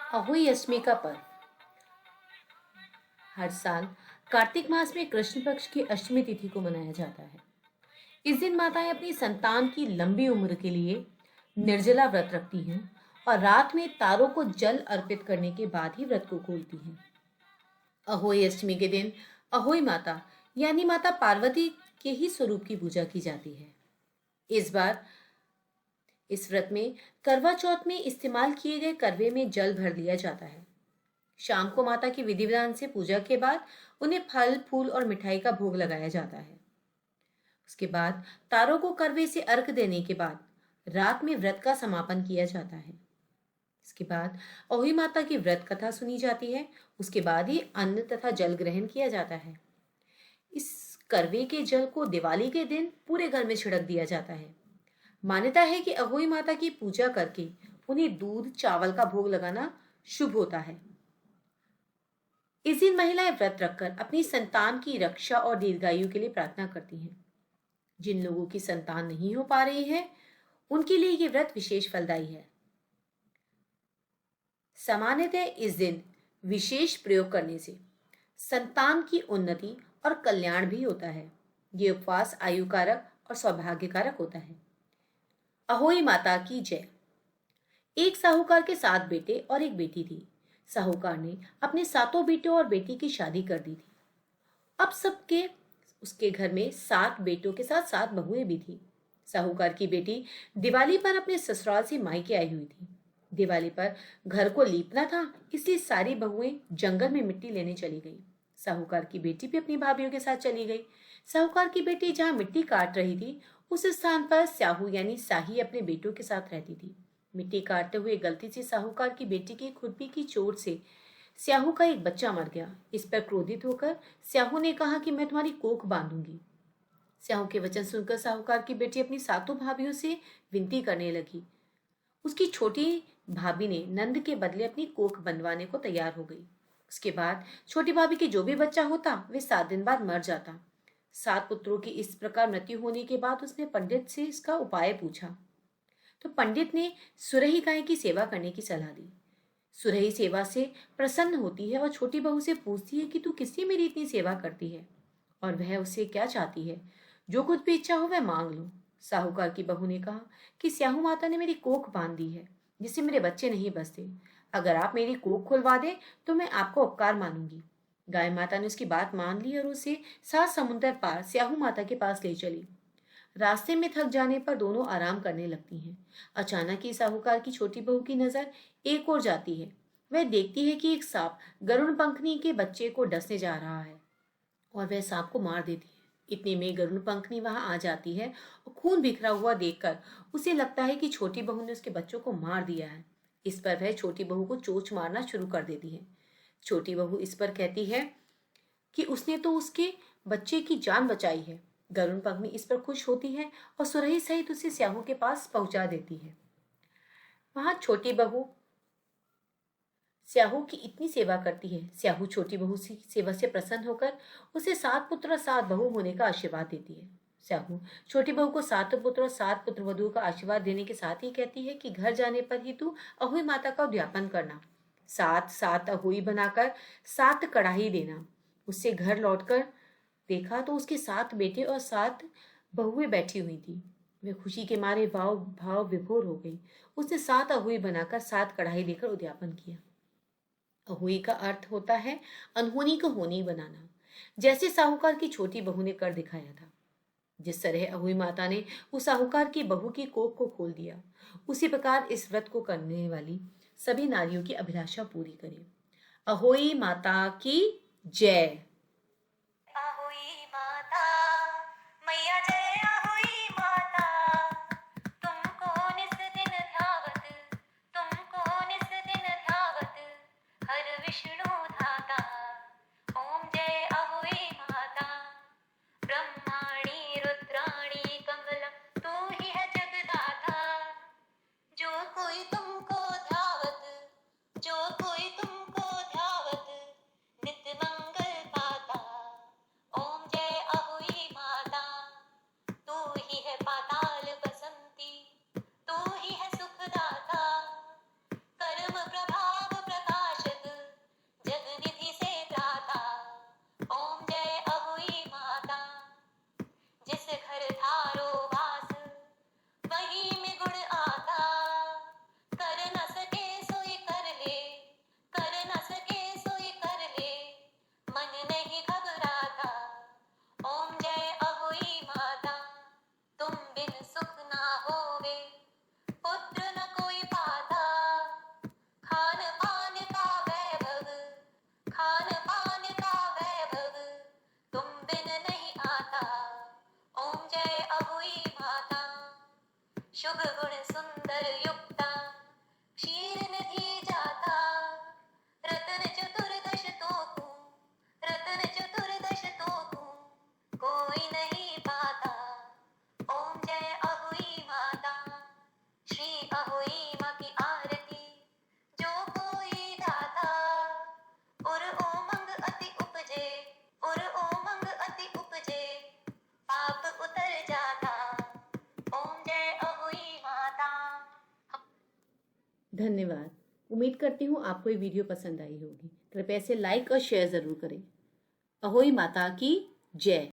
अहोई अष्टमी का पर्व हर साल कार्तिक मास में कृष्ण पक्ष की अष्टमी तिथि को मनाया जाता है। इस दिन माताएं अपनी संतान की लंबी उम्र के लिए निर्जला व्रत रखती हैं और रात में तारों को जल अर्पित करने के बाद ही व्रत को खोलती हैं। अहोई अष्टमी के दिन अहोई माता यानी माता पार्वती के ही स्वरूप की पूजा की जाती है। इस बार इस व्रत में करवा चौथ में इस्तेमाल किए गए करवे में जल भर लिया जाता है। शाम को माता की विधि विधान से पूजा के बाद उन्हें फल फूल और मिठाई का भोग लगाया जाता है। उसके बाद तारों को करवे से अर्घ देने के बाद रात में व्रत का समापन किया जाता है। इसके बाद अहोई माता की व्रत कथा सुनी जाती है। उसके बाद ही अन्न तथा जल ग्रहण किया जाता है। इस करवे के जल को दिवाली के दिन पूरे घर में छिड़क दिया जाता है। मान्यता है कि अहोई माता की पूजा करके उन्हें दूध चावल का भोग लगाना शुभ होता है। इस दिन महिलाएं व्रत रखकर अपनी संतान की रक्षा और दीर्घायु के लिए प्रार्थना करती हैं। जिन लोगों की संतान नहीं हो पा रही है उनके लिए ये व्रत विशेष फलदायी है। सामान्यतः इस दिन विशेष प्रयोग करने से संतान की उन्नति और कल्याण भी होता है। ये उपवास आयु कारक और सौभाग्य होता है। अहोई माता की जय। एक साहूकार के 7 बेटे और एक बेटी थी। साहूकार ने अपने 7 बेटों और बेटी की शादी कर दी थी। अब सबके उसके घर में 7 बेटों के साथ 7 बहुएं भी थी। साहूकार की बेटी दिवाली पर अपने ससुराल से मायके आई हुई थी। दिवाली पर घर को लीपना था, इसलिए सारी बहुएं जंगल में मिट्टी लेने चली गई। साहूकार की बेटी भी अपनी भाभीयों के साथ चली गई। साहूकार की बेटी जहां मिट्टी काट रही थी उस स्थान पर स्याहू यानी साही अपने बेटों के साथ रहती थी। मिट्टी काटते हुए गलती से साहूकार की बेटी की खुरपी की चोट से स्याहू का एक बच्चा मर गया। इस पर क्रोधित होकर स्याहू ने कहा कि मैं तुम्हारी कोख बांधूंगी। स्याहू के वचन सुनकर साहूकार की बेटी अपनी 7 भाभियों से विनती करने लगी। उसकी छोटी भाभी ने नंद के बदले अपनी कोख बंधवाने को तैयार हो गई। उसके बाद छोटी भाभी के जो भी बच्चा होता वे 7 दिन बाद मर जाता। 7 पुत्रों की इस प्रकार मृत्यु होने के बाद उसने पंडित से इसका उपाय पूछा। तो पंडित ने सुरही गाय की सेवा करने की सलाह दी। सुरही सेवा से प्रसन्न होती है और छोटी बहू से पूछती है कि तू किससे मेरी इतनी सेवा करती है और वह उससे क्या चाहती है। जो कुछ भी इच्छा हो वह मांग लो। साहूकार की बहू ने कहा कि स्याहू माता ने मेरी कोख बांध दी है जिससे मेरे बच्चे नहीं बचते। अगर आप मेरी कोख खुलवा दें तो मैं आपको उपकार मानूंगी। गाय माता ने उसकी बात मान ली और उसे 7 समुंदर पार स्याहू माता के पास ले चली। रास्ते में थक जाने पर दोनों आराम करने लगती हैं। अचानक ही साहूकार की छोटी बहू की नजर एक ओर जाती है। वह देखती है कि एक सांप गरुड़ पंखनी के बच्चे को डसने जा रहा है और वह सांप को मार देती है। इतने में गरुड़ पंखनी वहां आ जाती है और खून बिखरा हुआ देखकर उसे लगता है कि छोटी बहू ने उसके बच्चों को मार दिया है। इस पर वह छोटी बहू को चोंच मारना शुरू कर देती है। छोटी बहू इस पर कहती है कि उसने तो उसके बच्चे की जान बचाई है। गरुड़ पंखनी इस पर खुश होती है और सुरही सहित उसे स्याहू के पास पहुंचा देती है। वहां छोटी बहू स्याहू की इतनी सेवा करती है। स्याहू छोटी बहू की सेवा से प्रसन्न होकर उसे 7 पुत्र और 7 बहू होने का आशीर्वाद देती है। स्याहू छोटी बहू को 7 पुत्र और 7 पुत्र वधुओं का आशीर्वाद देने के साथ ही कहती है कि घर जाने पर ही तू अहोई माता का उद्यापन करना। 7 अहोई बनाकर 7 कढ़ाई देना। उससे घर लौटकर देखा तो उसके 7 बेटे और 7 बहुएं बैठी हुई थी। वे खुशी के मारे भाव भाव विभोर हो गई। उसने 7 अहोई बनाकर 7 कढ़ाई देकर उद्यापन किया। अहोई का अर्थ होता है अनहोनी को होनी बनाना, जैसे साहूकार की छोटी बहू ने कर दिखाया था। जिस तरह अहोई माता ने उस साहूकार की बहू की कोख को खोल दिया, उसी प्रकार इस व्रत को करने वाली सभी नारियों की अभिलाषा पूरी करें। अहोई माता की जय। अहोई माता मैया जय अहोई माता तुमको निस दिन ध्यावत हर विष्णु धाता ओम जय अहोई माता ब्रह्माणी रुद्राणी कमलम तू ही है जगदाता जो कोई तुमको ध्यावत नित्य मंगल धन्यवाद। उम्मीद करती हूँ आपको ये वीडियो पसंद आई होगी। कृपया इसे लाइक और शेयर ज़रूर करें। अहोई माता की जय।